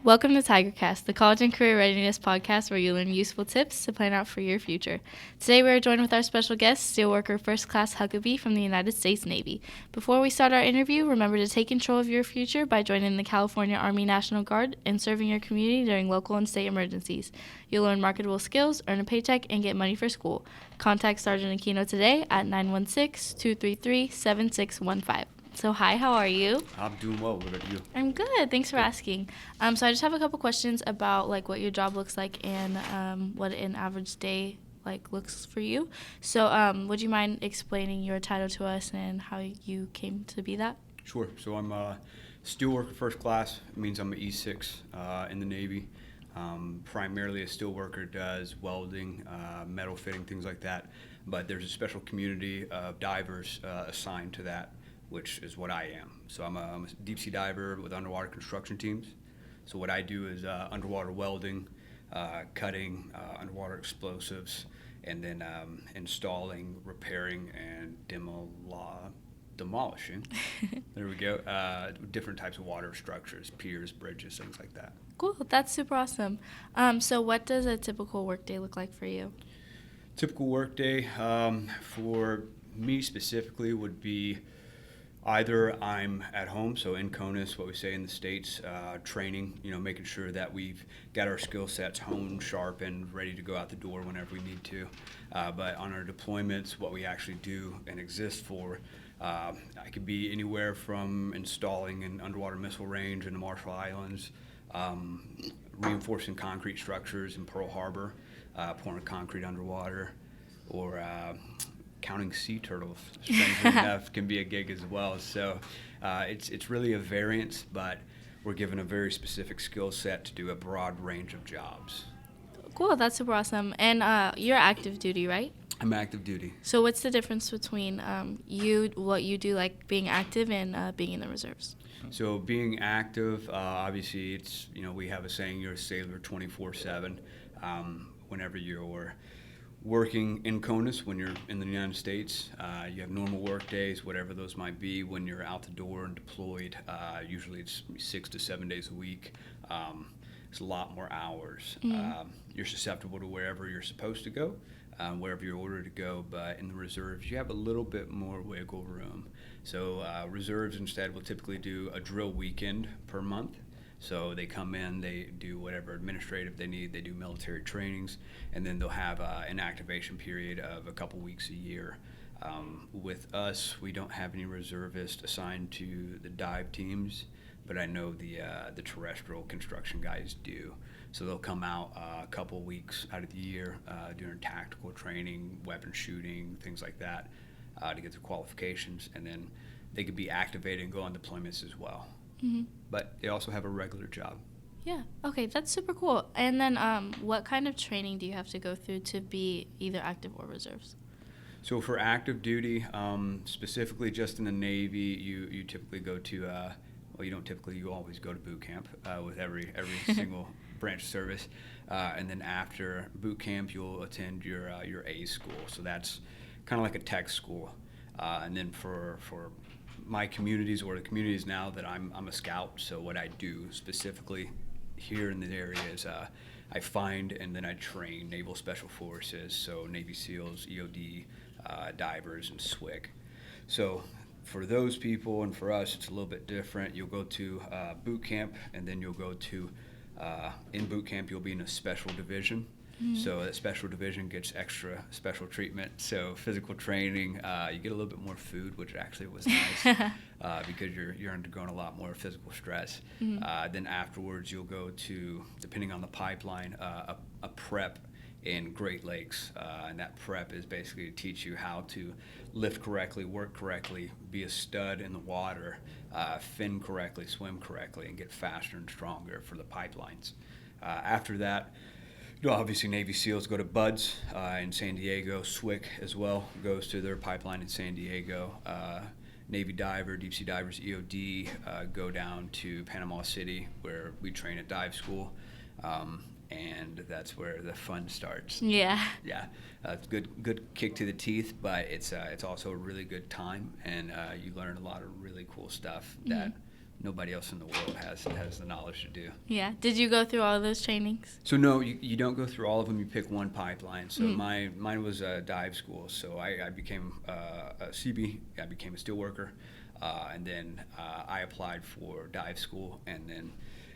Welcome to TigerCast, the college and career readiness podcast where you learn useful tips to plan out for your future. Today we are joined with our special guest, Steelworker First Class Huckabee from the United States Navy. Before we start our interview, remember to take control of your future by joining the California Army National Guard and serving your community during local and state emergencies. You'll learn marketable skills, earn a paycheck, and get money for school. Contact Sergeant Aquino today at 916-233-7615. So hi, how are you? I'm doing well. What about you? I'm good. Thanks for asking. So I just have a couple questions about what your job looks like and what an average day looks for you. So would you mind explaining your title to us and how you came to be that? Sure. So I'm a steelworker first class. It means I'm an E6 in the Navy. Primarily a steelworker, does welding, metal fitting, things like that. But there's a special community of divers assigned to that, which is what I am. So I'm a deep sea diver with underwater construction teams. So what I do is underwater welding, cutting, underwater explosives, and then installing, repairing, and demolishing. There we go. Different types of water structures, piers, bridges, things like that. Cool. That's super awesome. So what does a typical workday look like for you? Typical workday for me specifically would be either I'm at home, so in CONUS, what we say in the States, training, making sure that we've got our skill sets honed, sharpened, ready to go out the door whenever we need to. But on our deployments, what we actually do and exist for, I could be anywhere from installing an underwater missile range in the Marshall Islands, reinforcing concrete structures in Pearl Harbor, pouring concrete underwater, or counting sea turtles, strangely enough, can be a gig as well. So it's really a variance, but we're given a very specific skill set to do a broad range of jobs. Cool, that's super awesome. And you're active duty, right? I'm active duty. So what's the difference between what you do, like being active and being in the reserves? So being active, obviously it's, we have a saying, you're a sailor 24/7. Whenever you're working in CONUS, when you're in the United States, you have normal work days, whatever those might be. When you're out the door and deployed, usually it's 6 to 7 days a week. It's a lot more hours. Mm-hmm. You're susceptible to wherever you're supposed to go, wherever you're ordered to go. But in the reserves, you have a little bit more wiggle room. So reserves instead will typically do a drill weekend per month. So they come in, they do whatever administrative they need, they do military trainings, and then they'll have an activation period of a couple weeks a year. With us, we don't have any reservists assigned to the dive teams, but I know the terrestrial construction guys do. So they'll come out a couple weeks out of the year doing tactical training, weapon shooting, things like that to get their qualifications, and then they could be activated and go on deployments as well. Mm-hmm. But they also have a regular job. Yeah. Okay, that's super cool. And then what kind of training do you have to go through to be either active or reserves? So for active duty, specifically just in the Navy, you typically go to, you don't typically, you always go to boot camp with every single branch of service. And then after boot camp, you'll attend your A school. So that's kind of like a tech school. And then for my communities, or the communities now that I'm a scout, so what I do specifically here in the area is I find and then I train Naval Special Forces, so Navy SEALs, EOD, divers, and SWCC. So for those people and for us, it's a little bit different. You'll go to boot camp, and then you'll go to, in boot camp, you'll be in a special division. Mm-hmm. So that special division gets extra special treatment. So physical training, you get a little bit more food, which actually was nice because you're undergoing a lot more physical stress. Mm-hmm. Then afterwards, you'll go to, depending on the pipeline, a prep in Great Lakes. And that prep is basically to teach you how to lift correctly, work correctly, be a stud in the water, fin correctly, swim correctly, and get faster and stronger for the pipelines. After that, obviously Navy SEALs go to BUDS in San Diego. SWCC as well goes to their pipeline in San Diego. Navy diver, deep sea divers, EOD go down to Panama City, where we train at dive school. And that's where the fun starts. Yeah. Yeah, it's good kick to the teeth, but it's also a really good time, and you learn a lot of really cool stuff that nobody else in the world has the knowledge to do. Yeah. Did you go through all those trainings? So no, you don't go through all of them. You pick one pipeline. So Mm-hmm. mine was a dive school. So I became a CB. I became a steel worker, and then I applied for dive school. And then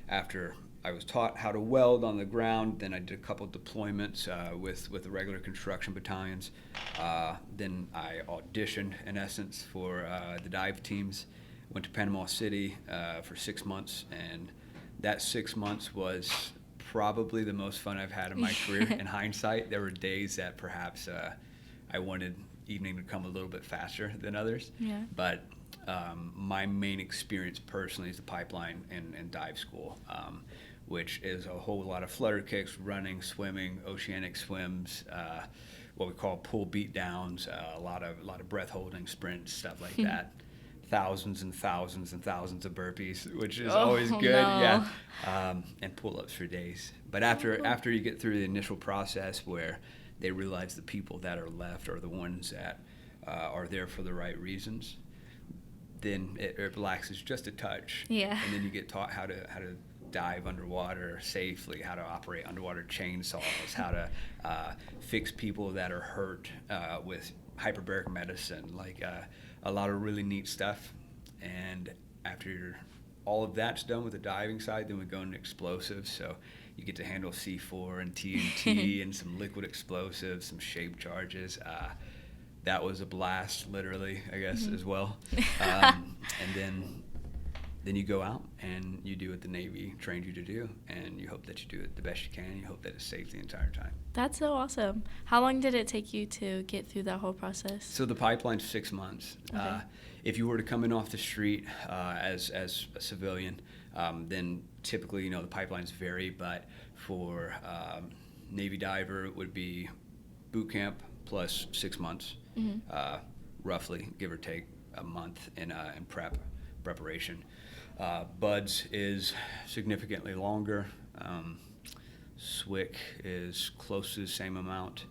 after I was taught how to weld on the ground, then I did a couple deployments with the regular construction battalions. Then I auditioned in essence for the dive teams. Went to Panama City for 6 months, and that 6 months was probably the most fun I've had in my career. In hindsight, there were days that perhaps I wanted evening to come a little bit faster than others. Yeah. But my main experience personally is the pipeline and dive school, which is a whole lot of flutter kicks, running, swimming, oceanic swims, what we call pull beat downs, a lot of breath holding sprints, stuff like that. Thousands and thousands and thousands of burpees, which is always good. No. Yeah, and pull-ups for days. But after you get through the initial process where they realize the people that are left are the ones that are there for the right reasons, then it relaxes just a touch. Yeah. And then you get taught how to dive underwater safely, how to operate underwater chainsaws, how to fix people that are hurt with hyperbaric medicine, like a lot of really neat stuff. And after all of that's done with the diving side, then we go into explosives. So you get to handle C4 and TNT and some liquid explosives, some shape charges. That was a blast, literally, I guess, as well. And then you go out and you do what the Navy trained you to do, and you hope that you do it the best you can. You hope that it's safe the entire time. That's so awesome. How long did it take you to get through that whole process? So the pipeline's 6 months. Okay. If you were to come in off the street as a civilian, then typically, the pipelines vary, but for Navy diver, it would be boot camp plus 6 months, roughly, give or take a month in preparation. Buds is significantly longer. SWIC is close to the same amount.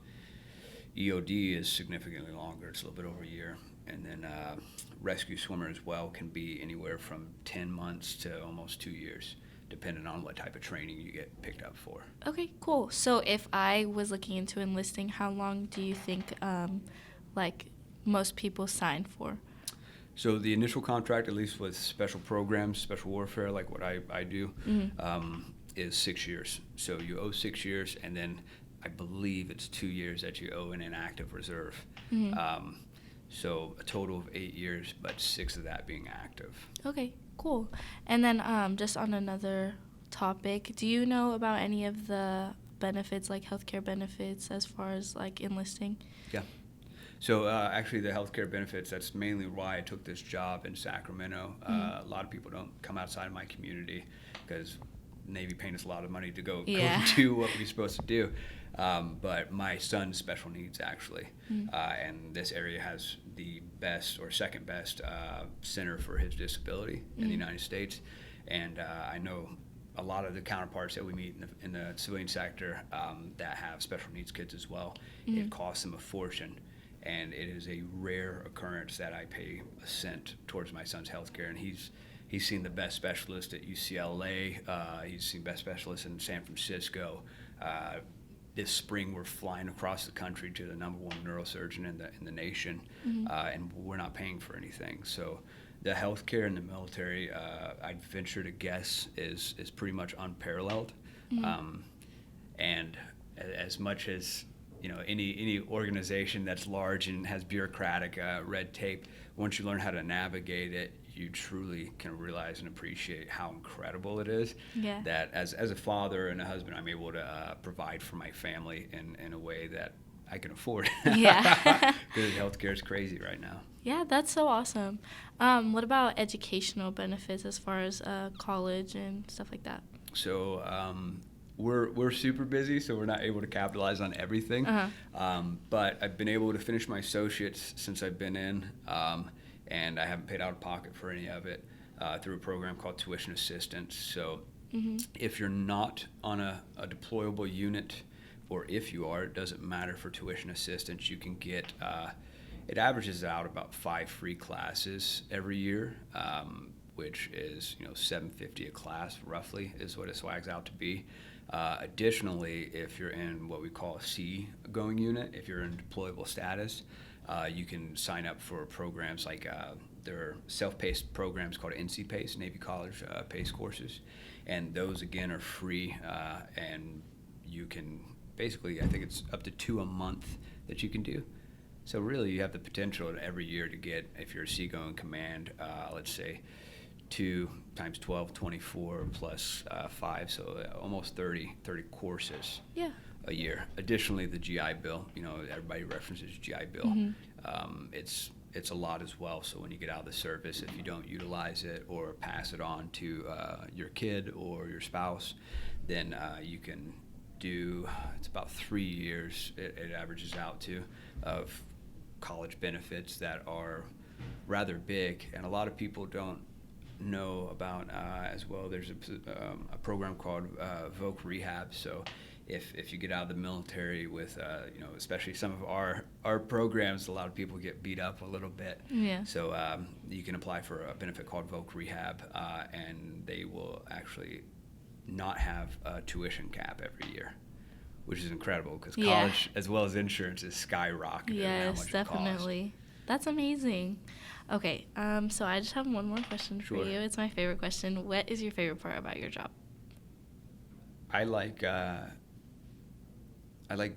EOD is significantly longer. It's a little bit over a year. And then rescue swimmer as well can be anywhere from 10 months to almost 2 years, depending on what type of training you get picked up for. Okay, cool. So if I was looking into enlisting, how long do you think most people sign for? So the initial contract, at least with special programs, special warfare, like what I do, is 6 years. So you owe 6 years, and then I believe it's 2 years that you owe in an active reserve. So a total of 8 years, but 6 of that being active. Okay, cool. And then just on another topic, do you know about any of the benefits, like healthcare benefits, as far as like enlisting? Yeah. So actually the healthcare benefits, that's mainly why I took this job in Sacramento. A lot of people don't come outside of my community because Navy paid us a lot of money to go do what we're supposed to do. But my son's special needs, actually. And this area has the best or second best center for his disability in the United States. And I know a lot of the counterparts that we meet in the civilian sector that have special needs kids as well. It costs them a fortune. And it is a rare occurrence that I pay a cent towards my son's health care. And he's seen the best specialist at UCLA. He's seen best specialists in San Francisco. This spring, we're flying across the country to the #1 neurosurgeon in the nation, and we're not paying for anything. So the health care in the military, I'd venture to guess, is pretty much unparalleled. And as much as any organization that's large and has bureaucratic red tape, once you learn how to navigate it, you truly can realize and appreciate how incredible it is. Yeah. That as a father and a husband, I'm able to provide for my family in a way that I can afford. Yeah. Because healthcare is crazy right now. Yeah, that's so awesome. What about educational benefits as far as college and stuff like that? So we're super busy, so we're not able to capitalize on everything. But I've been able to finish my associates since I've been in, and I haven't paid out of pocket for any of it through a program called tuition assistance. So if you're not on a deployable unit, or if you are, it doesn't matter for tuition assistance. You can get, it averages out about 5 free classes every year. which is, $750 a class roughly is what it swags out to be. Additionally, if you're in what we call a C going unit, if you're in deployable status, you can sign up for programs like there are self-paced programs called NC PACE, Navy College PACE courses, and those again are free, and you can basically, I think it's up to 2 a month that you can do. So really, you have the potential every year to get, if you're a Seagoing Command, let's say 2 times 12, 24 plus 5, so almost 30 courses a year. Additionally, the GI Bill, everybody references GI Bill. It's a lot as well. So when you get out of the service, if you don't utilize it or pass it on to your kid or your spouse, then you can do, it's about 3 years, it averages out to, of college benefits that are rather big, and a lot of people don't know about as well. There's a program called Voc Rehab. So if you get out of the military with, especially some of our programs, a lot of people get beat up a little bit. Yeah. So you can apply for a benefit called Voc Rehab, and they will actually not have a tuition cap every year, which is incredible because college, as well as insurance, is skyrocketing. Yes, definitely. That's amazing. Okay, so I just have one more question for you. It's my favorite question. What is your favorite part about your job? I like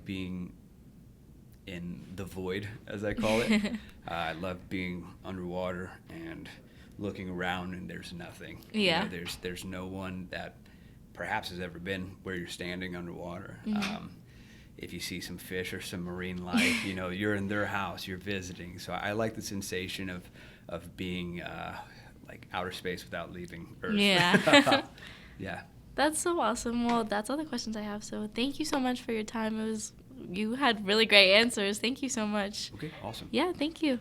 being in the void, as I call it. I love being underwater and looking around, and there's nothing. Yeah. There's no one that perhaps has ever been where you're standing underwater. If you see some fish or some marine life, you're in their house, you're visiting. So I like the sensation of being like outer space without leaving Earth. Yeah. Yeah. That's so awesome. Well, that's all the questions I have. So thank you so much for your time. You had really great answers. Thank you so much. Okay, awesome. Yeah, thank you.